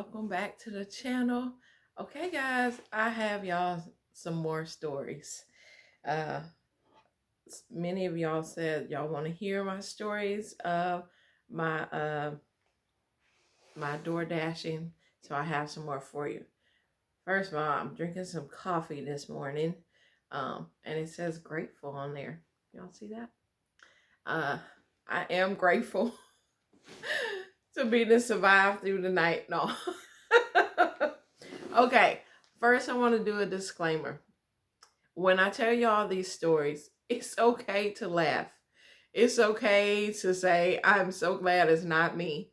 welcome back to the channel. Okay, guys, I have y'all some more stories. Uh, Many of y'all said y'all want to hear my stories of my my door dashing, so I have some more for you. First of all, I'm drinking some coffee this morning, and it says grateful on there. Y'all see that? Uh, I am grateful to be to survive through the night. No. Okay, first I want to do a disclaimer. When I tell y'all these stories, it's okay to laugh. It's okay to say, I'm so glad it's not me.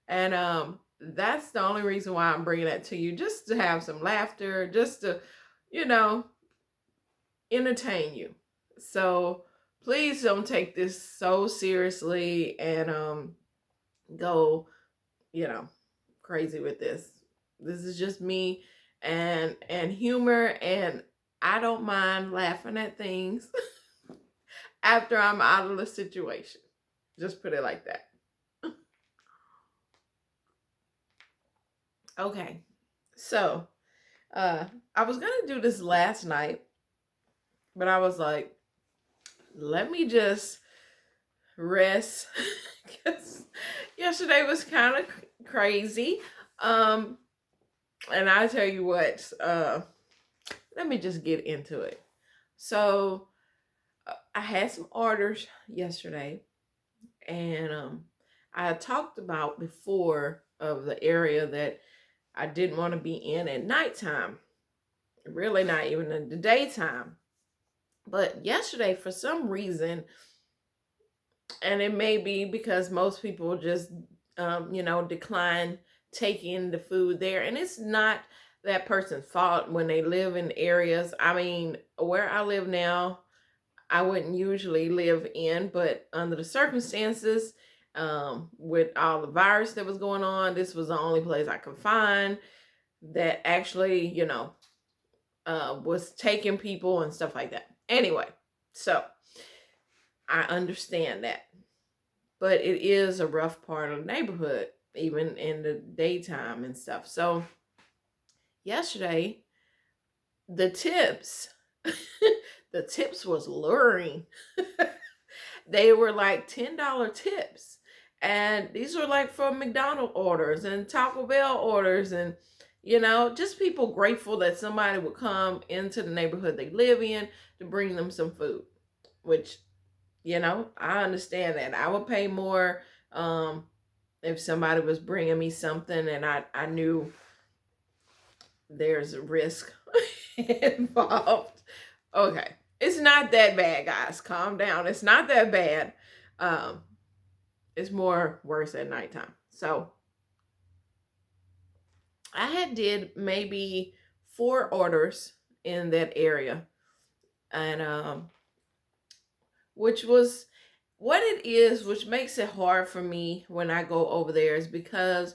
And that's the only reason why I'm bringing that to you, just to have some laughter, just to, you know, entertain you. So please don't take this so seriously and go, you know, crazy with this. This is just me and humor, and I don't mind laughing at things after I'm out of the situation. Just put it like that. Okay. So, I was going to do this last night, but I was like, let me just rest cuz yesterday was kind of crazy. And I tell you what, let me just get into it. So, I had some orders yesterday, and I talked about before of the area that I didn't want to be in at nighttime. Really not even in the daytime. But yesterday, for some reason, and it may be because most people just, decline taking the food there. And it's not that person's fault when they live in areas. I mean, where I live now, I wouldn't usually live in, but under the circumstances, with all the virus that was going on, this was the only place I could find that actually, was taking people and stuff like that. Anyway, so I understand that, but it is a rough part of the neighborhood, even in the daytime and stuff. So yesterday, the tips, the tips was luring. They were like $10 tips. And these were like for McDonald's orders and Taco Bell orders, and just people grateful that somebody would come into the neighborhood they live in to bring them some food, which, I understand that. I would pay more if somebody was bringing me something and I knew there's a risk involved. Okay. It's not that bad, guys. Calm down. It's not that bad. It's more worse at nighttime. So I had did maybe 4 orders in that area. And which was what it is, which makes it hard for me when I go over there, is because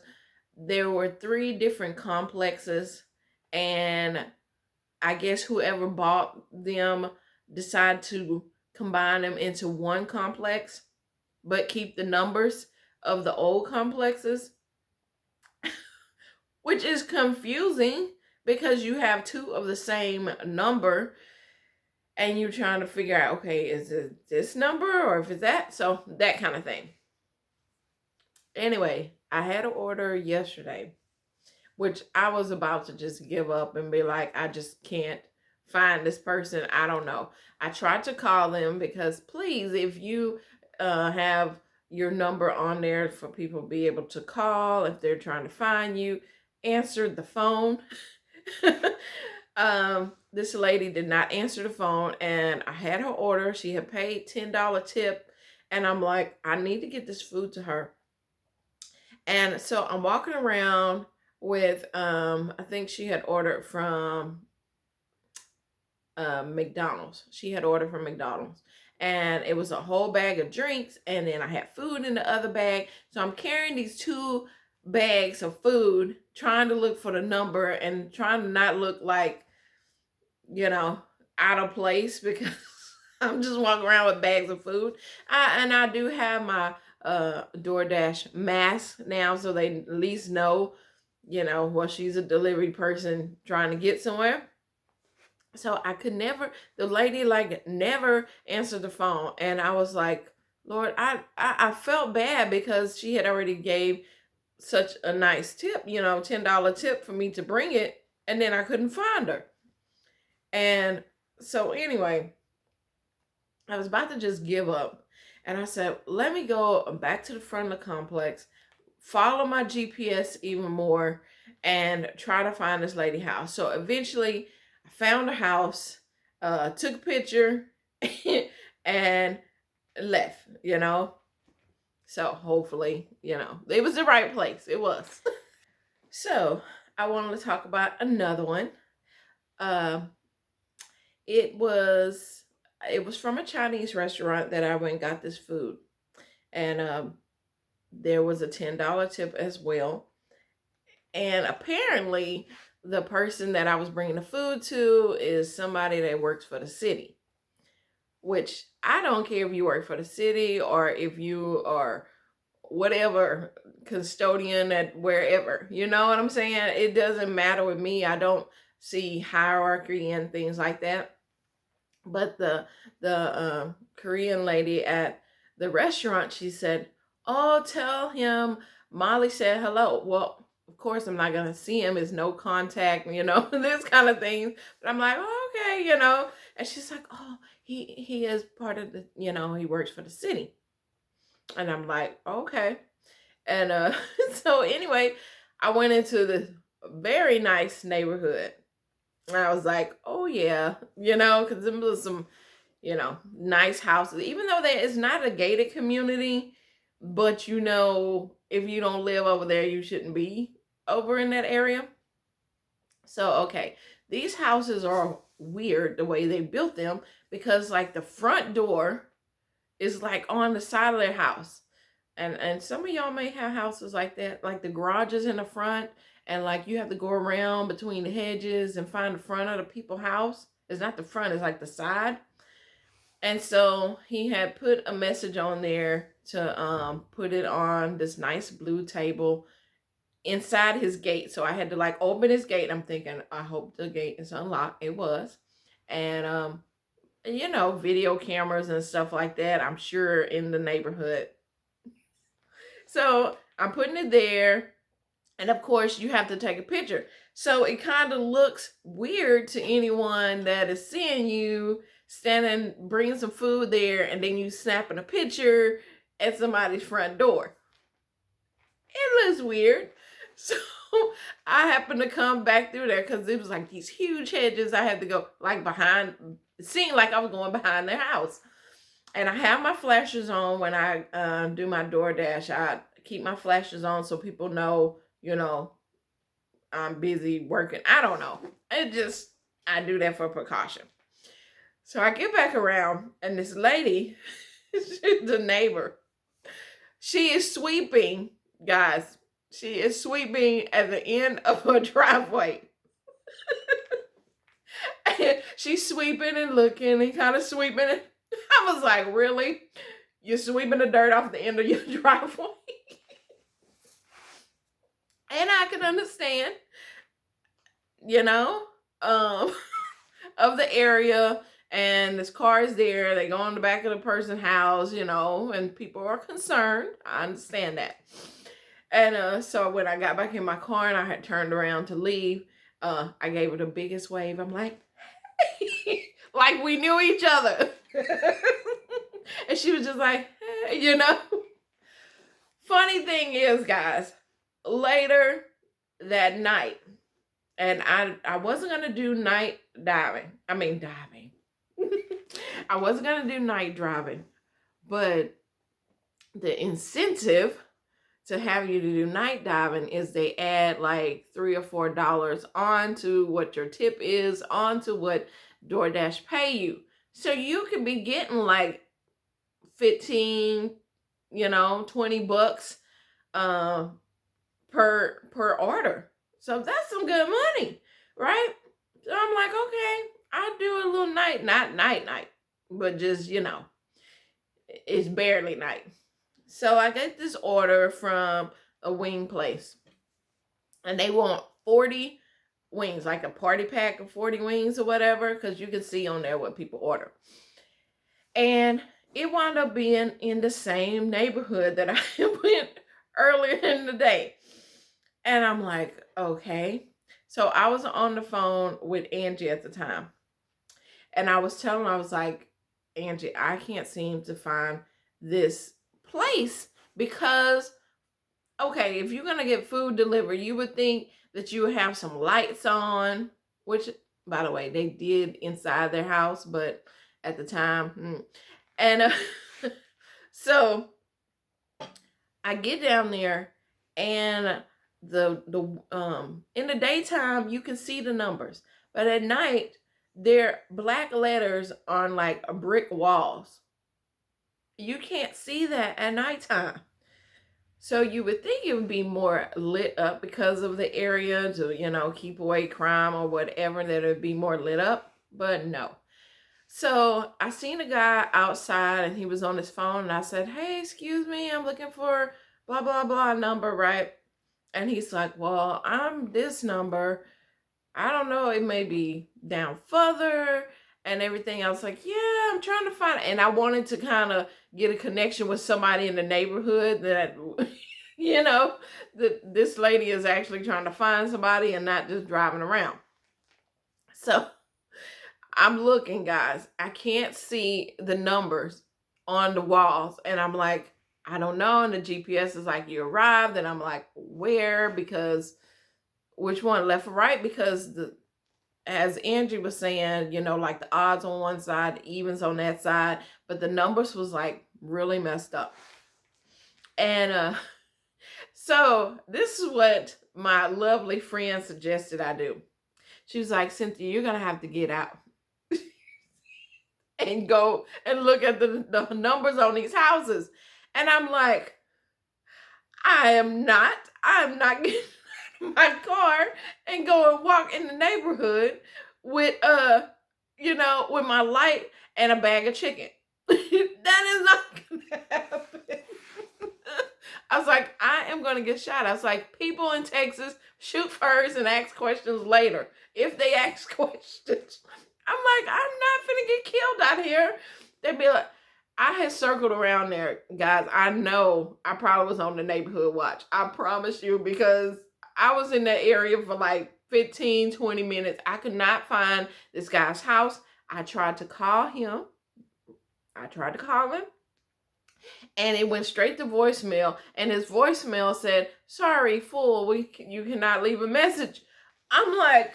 there were 3 different complexes, and I guess whoever bought them decided to combine them into one complex, but keep the numbers of the old complexes, which is confusing because you have 2 of the same number and you're trying to figure out, okay, is it this number or if it's that? So that kind of thing. Anyway, I had an order yesterday, which I was about to just give up and be like, I just can't find this person. I don't know. I tried to call them because, please, if you have your number on there for people to be able to call if they're trying to find you, answer the phone. This lady did not answer the phone, and I had her order. She had paid $10 tip, and I'm like, I need to get this food to her. And so I'm walking around with, I think she had ordered from McDonald's. She had ordered from McDonald's. And it was a whole bag of drinks, and then I had food in the other bag. So I'm carrying these 2 bags of food, trying to look for the number and trying to not look like, out of place, because I'm just walking around with bags of food. I do have my Doordash mask now, so they at least know, well, she's a delivery person trying to get somewhere. So I could never, the lady like never answered the phone. And I was like, Lord, I felt bad because she had already gave such a nice tip, $10 tip for me to bring it. And then I couldn't find her. And so anyway, I was about to just give up. And I said, let me go back to the front of the complex, follow my GPS even more, and try to find this lady house. So eventually I found a house, took a picture, and left. So hopefully, it was the right place. It was. So I wanted to talk about another one. Uh, it was from a Chinese restaurant that I went and got this food. And there was a $10 tip as well. And apparently, the person that I was bringing the food to is somebody that works for the city. Which I don't care if you work for the city or if you are whatever custodian at wherever. You know what I'm saying? It doesn't matter with me. I don't see hierarchy and things like that. But the Korean lady at the restaurant, she said, "Oh, tell him Molly said hello." Well, of course, I'm not gonna see him. It's no contact, this kind of thing. But I'm like, oh, okay. And she's like, "Oh, he is part of the, he works for the city." And I'm like, okay. And so anyway, I went into this very nice neighborhood. And I was like, oh yeah, because there was some, nice houses. Even though it's not a gated community, but if you don't live over there, you shouldn't be over in that area. So, okay, these houses are weird the way they built them because like the front door is like on the side of their house. And some of y'all may have houses like that, like the garage is in the front and like you have to go around between the hedges and find the front of the people's house. It's not the front, it's like the side. And so he had put a message on there to put it on this nice blue table inside his gate. So I had to like open his gate. I'm thinking, I hope the gate is unlocked. It was. And video cameras and stuff like that, I'm sure, in the neighborhood. So I'm putting it there. And of course, you have to take a picture. So it kind of looks weird to anyone that is seeing you standing, bringing some food there, and then you snapping a picture at somebody's front door. It looks weird. So I happened to come back through there because it was like these huge hedges. I had to go like behind, it seemed like I was going behind their house. And I have my flashes on when I do my Doordash. I keep my flashes on so people know, I'm busy working. I don't know. I do that for precaution. So I get back around and this lady, the neighbor, she is sweeping, guys. She is sweeping at the end of her driveway. She's sweeping and looking and kind of sweeping. I was like, really? You're sweeping the dirt off the end of your driveway? And I can understand, of the area, and this car is there. They go in the back of the person's house, and people are concerned. I understand that. And so when I got back in my car and I had turned around to leave, I gave her the biggest wave. I'm like, like we knew each other. And she was just like, hey, Funny thing is, guys, later that night, and I wasn't going to do night diving. I mean, diving. I wasn't going to do night driving. But the incentive to have you to do night diving is they add like $3 or $4 onto what your tip is, onto what DoorDash pay you. So you could be getting like 15, $20 per order. So that's some good money, right? So I'm like, okay, I'll do a little night, not night, but just, it's barely night. So I get this order from a wing place. and they want 40 wings, like a party pack of 40 wings or whatever, because you can see on there what people order. And it wound up being in the same neighborhood that I went earlier in the day. And I'm like, okay. So I was on the phone with Angie at the time. And I was telling her, I was like, Angie, I can't seem to find this place because, okay, if you're going to get food delivered, you would think that you would have some lights on, which, by the way, they did inside their house, but at the time, and so I get down there, and the in the daytime you can see the numbers, but at night they're black letters on like brick walls. You can't see that at nighttime. So you would think it would be more lit up because of the area to, you know, keep away crime or whatever, that it would be more lit up, but no. So I seen a guy outside and he was on his phone, and I said, hey, excuse me, I'm looking for blah, blah, blah number, right? And he's like, well, I'm this number. I don't know, it may be down further and everything. I was like, yeah, I'm trying to find it. And I wanted to kind of get a connection with somebody in the neighborhood that, you know, that this lady is actually trying to find somebody and not just driving around. So I'm looking, guys. I can't see the numbers on the walls. And I'm like, I don't know. And the GPS is like, you arrived. And I'm like, where? Because which one, left or right? Because as Angie was saying, you know, like the odds on one side, the evens on that side, but the numbers was like really messed up. And so this is what my lovely friend suggested I do. She was like, Cynthia, you're gonna have to get out and go and look at the numbers on these houses. And I'm like, I'm not getting my car and go and walk in the neighborhood with you know, with my light and a bag of chicken. That is not gonna happen. I was like, I am gonna get shot. I was like, people in Texas shoot first and ask questions later. If they ask questions, I'm like, I'm not finna get killed out here. They'd be like, I had circled around there, guys. I know I probably was on the neighborhood watch. I promise you, because I was in that area for like 15, 20 minutes. I could not find this guy's house. I tried to call him. And it went straight to voicemail. And his voicemail said, sorry, fool, you cannot leave a message. I'm like,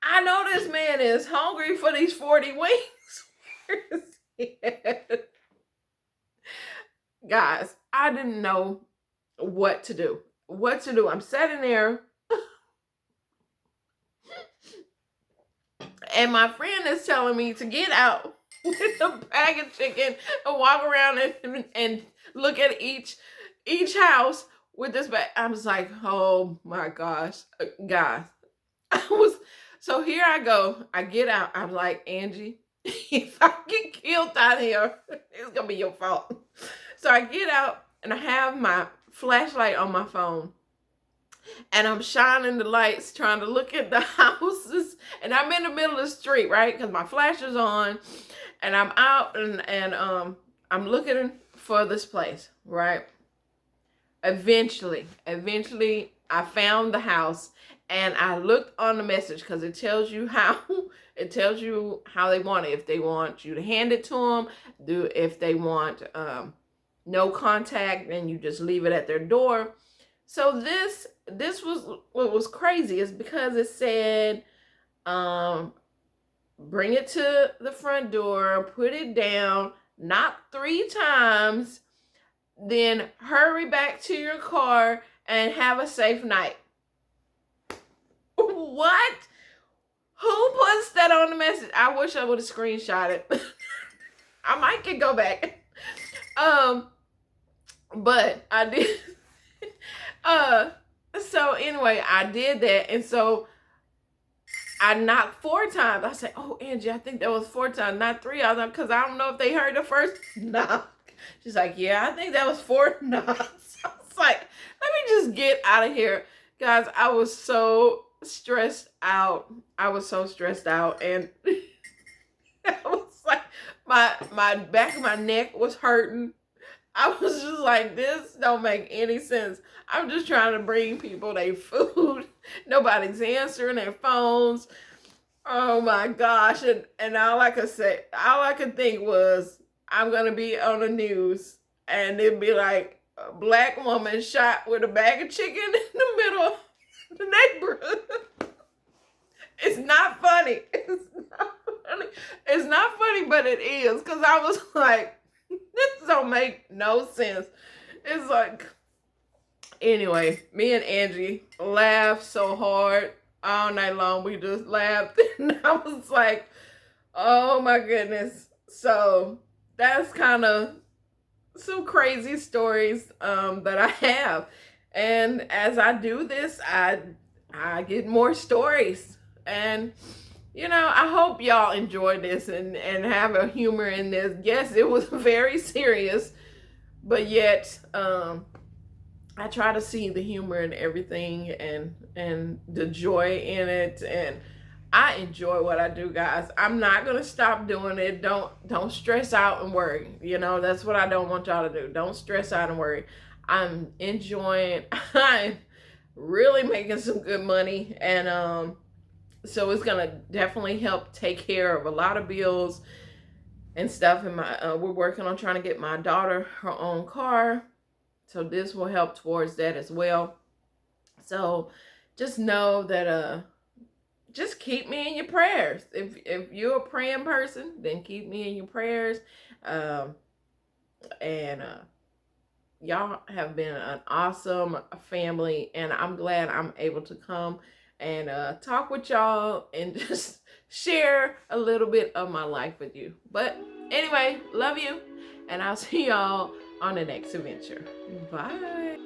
I know this man is hungry for these 40 wings. Where is he at? Guys, I didn't know what to do. I'm sitting there. And my friend is telling me to get out with a bag of chicken and walk around and look at each house with this bag. I was like, oh my gosh, guys. So here I go. I get out. I'm like, Angie, if I get killed out here, it's gonna be your fault. So I get out and I have my flashlight on my phone. And I'm shining the lights, trying to look at the houses. And I'm in the middle of the street, right? Because my flash is on. And I'm out and I'm looking for this place, right? Eventually, I found the house. And I looked on the message because it tells you how they want it. If they want you to hand it to them, if they want no contact, then you just leave it at their door. So this was what was crazy, is because it said, bring it to the front door, put it down, knock 3 times, then hurry back to your car and have a safe night. What? Who puts that on the message? I wish I would have screenshot it. I might could go back. But I did. So anyway, I did that. And so I knocked 4 times. I said, oh, Angie, I think that was 4 times, not 3 of them, because I don't know if they heard the first knock. She's like, yeah, I think that was 4 knocks. I was like, let me just get out of here. Guys, I was so stressed out. I was so stressed out, and I was like, my back of my neck was hurting. I was just like, this don't make any sense. I'm just trying to bring people their food. Nobody's answering their phones. Oh my gosh. And all I could say, all I could think was, I'm gonna be on the news and it'd be like a black woman shot with a bag of chicken in the middle of the neighborhood. It's not funny. It's not funny. It's not funny, but it is. Cause I was like, this don't make no sense. It's like, anyway, me and Angie laughed so hard all night long. We just laughed. And I was like, oh my goodness. So that's kind of some crazy stories that I have. And as I do this, I get more stories. And I hope y'all enjoy this and have a humor in this. Yes, it was very serious, but yet I try to see the humor in everything and the joy in it. And I enjoy what I do, guys. I'm not gonna stop doing it. Don't stress out and worry. That's what I don't want y'all to do. Don't stress out and worry. I'm enjoying. I'm really making some good money, and so it's gonna definitely help take care of a lot of bills and stuff. And we're working on trying to get my daughter her own car, so this will help towards that as well. So just know that just keep me in your prayers. If you're a praying person, then keep me in your prayers. And y'all have been an awesome family, and I'm glad I'm able to come and talk with y'all and just share a little bit of my life with you. But anyway, love you, and I'll see y'all on the next adventure. Bye.